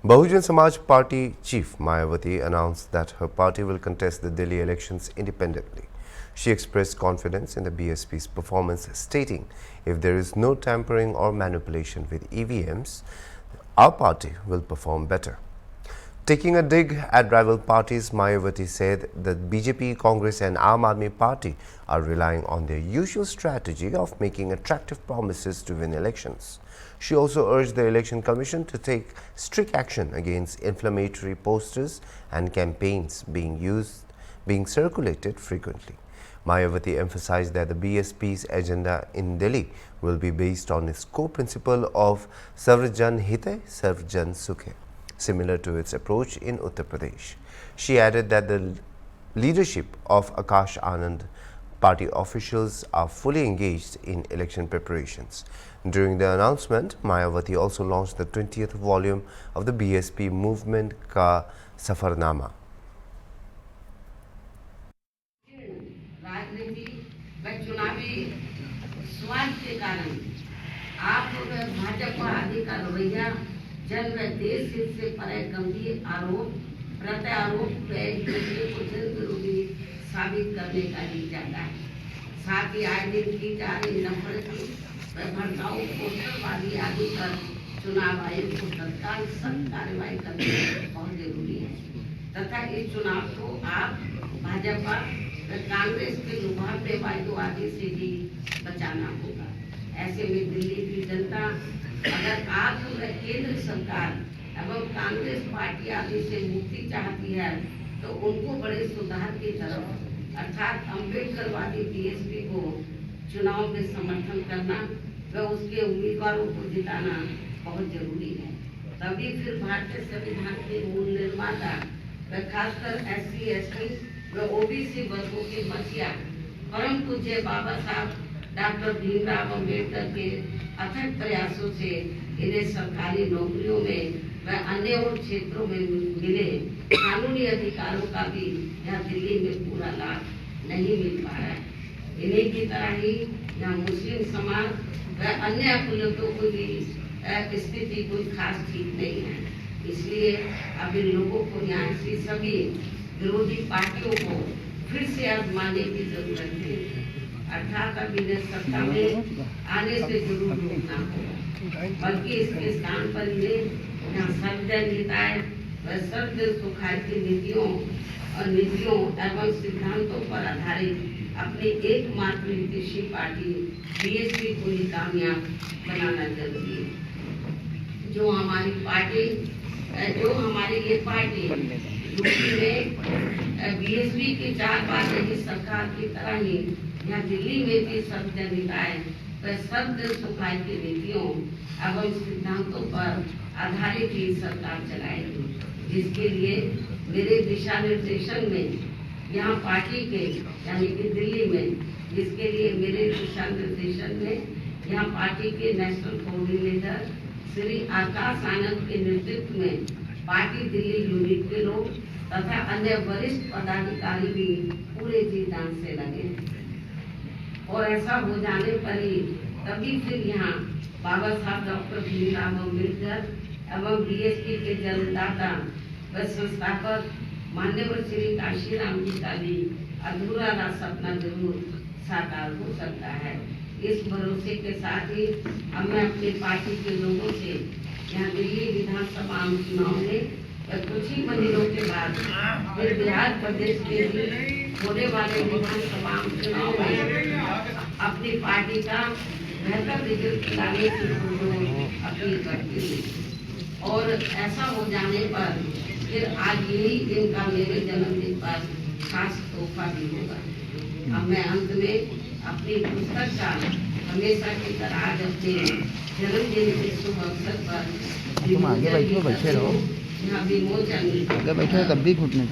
Bahujan Samaj Party chief Mayawati announced that her party will contest the Delhi elections independently. She expressed confidence in the BSP's performance, stating, if there is no tampering or manipulation with EVMs, our party will perform better. Taking a dig at rival parties, Mayawati said that BJP, Congress and Aam Aadmi Party are relying on their usual strategy of making attractive promises to win elections. She also urged the Election Commission to take strict action against inflammatory posters and campaigns being circulated frequently. Mayawati emphasized that the BSP's agenda in Delhi will be based on its core principle of Sarv Jan Hite, Sarv Jan Sukhe, similar to its approach in Uttar Pradesh. She added that the leadership of Akash Anand party officials are fully engaged in election preparations. During the announcement, Mayawati also launched the 20th volume of the BSP movement Ka Safarnama. राजनीति व चुनावी स्वार्थ के कारण आप भाजपा आदि का रवैया जन व देश हित से परे गंभीर आरोप प्रत्यारोप व एक दूसरे को जन विरोधी साबित करने का ही जाता है। साथ ही आए दिन की जा रही नफरती व भड़काऊ पोस्टरबाजी आदि पर चुनाव आयोग को तत्काल सख्त कार्रवाई करना बहुत जरूरी है तथा इस चुनाव को आप भाजपा कांग्रेस के लुभावने वायदों आदि से भी बचाना होगा। ऐसे में दिल्ली की जनता अगर आप केंद्र सरकार एवं कांग्रेस पार्टी आदि से मुक्ति चाहती है तो उनको बड़े सुधार की तरफ अर्थात अम्बेडकरवादी बीएसपी को चुनाव में समर्थन करना व उसके उम्मीदवारों को जिताना बहुत जरूरी है। तभी फिर भारतीय संविधान के मूल निर्माता व खासकर SC, ST व OBC वर्गों के मसीहा परम पूज्य बाबा साहब डॉक्टर भीमराव अम्बेडकर के अथक प्रयासों से इन्हें सरकारी नौकरियों में व अन्य और क्षेत्रों में मिले कानूनी अधिकारों का भी यहाँ दिल्ली में पूरा लाभ नहीं मिल पा रहा है। इन्हीं की तरह ही यहाँ मुस्लिम समाज व अन्य अकुलतों को भी स्थिति कोई खास ठीक नहीं है। इसलिए अब इन लोगों को यहाँ से सभी विरोधी पार्टियों को फिर से आजमाने की जरूरत है अर्थात अब इन्हें सत्ता में आने से जरूर रोकना होगा बल्कि इसके स्थान पर इन्हें यहाँ सर्वजन हिताय व सर्वजन सुखाय की नीतियों एवं सिद्धांतों पर आधारित अपनी एकमात्र हितैषी पार्टी BSP को ही कामयाब बनाना जरूरी है। जो हमारी ये पार्टी यूपी में BSP की 4 बार रही सरकार की तरह ही यहाँ दिल्ली में भी सर्वजन हिताय व सर्वजन सुखाय की नीतियों एवं सिद्धांतों पर आधारित ही सरकार चलाएगी जिसके लिए मेरे दिशा निर्देशन में यहाँ पार्टी के यानी कि दिल्ली में जिसके लिए मेरे दिशा निर्देशन में यहाँ पार्टी के नेशनल कोऑर्डिनेटर श्री आकाश आनंद के नेतृत्व में पार्टी दिल्ली यूनिट के लोग तथा अन्य वरिष्ठ पदाधिकारी भी पूरे जी जान से लगे और ऐसा हो जाने पर ही तभी फिर यहाँ बाबा साहब डॉक्टर भीमराव अम्बेडकर एवं BSP के जन्मदाता व संस्थापक मान्यवर श्री काशीराम जी का भी अधूरा सपना जरूर साकार हो सकता है। इस भरोसे के साथ ही अब मैं अपनी पार्टी के लोगों से यहाँ दिल्ली विधानसभा चुनाव में कुछ ही महीनों के बाद फिर बिहार प्रदेश के भी होने वाले विधानसभा चुनाव में अपनी पार्टी का बेहतर रिजल्ट लाने की अपील करती हूँ और ऐसा हो जाने पर फिर आज यही दिन का मेरे जन्मदिन पर खास तोहफा भी होगा। अब मैं अंत में अपनी पुस्तक का हमेशा की तरह आज अपने जन्मदिन के शुभ अवसर पर तुम आगे बैठो, बैठे रहो। यहाँ विमोचन आगे बैठो तब भी घुटने